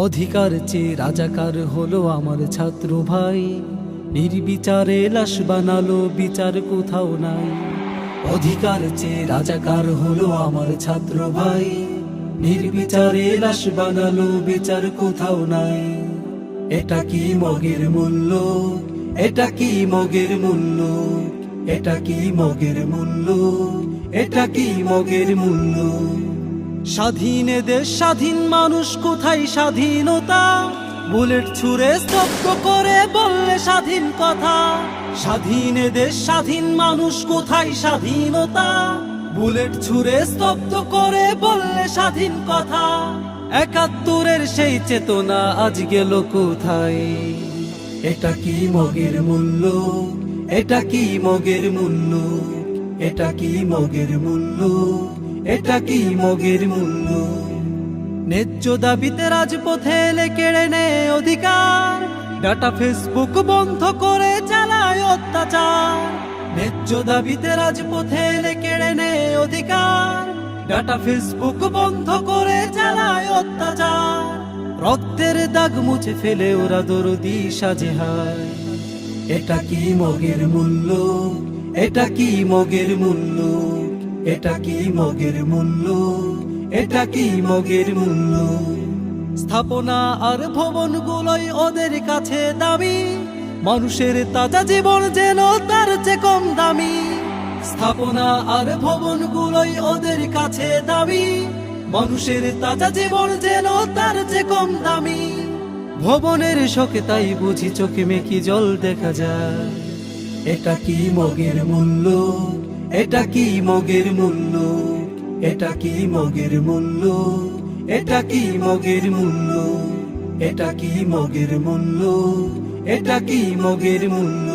অধিকার চেয়ে রাজাকার হলো আমার ছাত্র ভাই, নির্বিচারে লাশ বানালো, বিচার কোথাও নাই। অধিকার চেয়ে রাজাকার হলো আমার ছাত্র ভাই, নির্বিচারে লাশ বানালো, বিচার কোথাও নাই। এটা কি মগের মূল্য? এটা কি মগের মূল্য? এটা কি মগের মূল্য? এটা কি মগের মূল্য? স্বাধীন দেশ, স্বাধীন মানুষ, কোথায় স্বাধীনতা? বুলেট ছুঁড়ে স্তব্ধ করে বললে স্বাধীন কথা। স্বাধীন দেশ, স্বাধীন মানুষ, কোথায় স্বাধীনতা? বুলেট ছুঁড়ে স্তব্ধ করে বললে স্বাধীন কথা। ৭১-এর সেই চেতনা আজ গেল কোথায়? এটা কি মগের মূল্য? এটা কি মগের মূল্য? এটা কি মগের মূল্য? এটা কি মগের মূল্য? ন্যায্য দাবিতে রাজপথে এলে কেড়ে নেয় অধিকার, ডাটা ফেসবুক বন্ধ করে চালায় অত্যাচার। ন্যায্য দাবিতে রাজপথে এলে কেড়ে নেয় অধিকার, ডাটা ফেসবুক বন্ধ করে চালায় অত্যাচার। রক্তের দাগ মুছে ফেলে ওরা দরদি সাজে হায়। এটা কি মগের মূল্য? এটা কি মগের মূল্য? এটা কি মগের মূল্য? এটা কি মগের মূল্য? স্থাপনা আর ভবনগুলোই ওদের কাছে দামি, মানুষের তাজা জীবন যেন তার চেয়ে কম দামি। স্থাপনা আর ভবনগুলোই ওদের কাছে দামি, মানুষের তাজা জীবন যেন তার চেয়ে কম দামি। ভবনের শোকে তাই বুঝি চোখে মেকি জল দেখা যায়। এটা কি মগের মূল্য? এটা কি মগের মূল্য? এটা কি মগের মূল্য? এটা কি মগের মূল্য? এটা কি মগের মূল্য? এটা কি মগের মূল্য?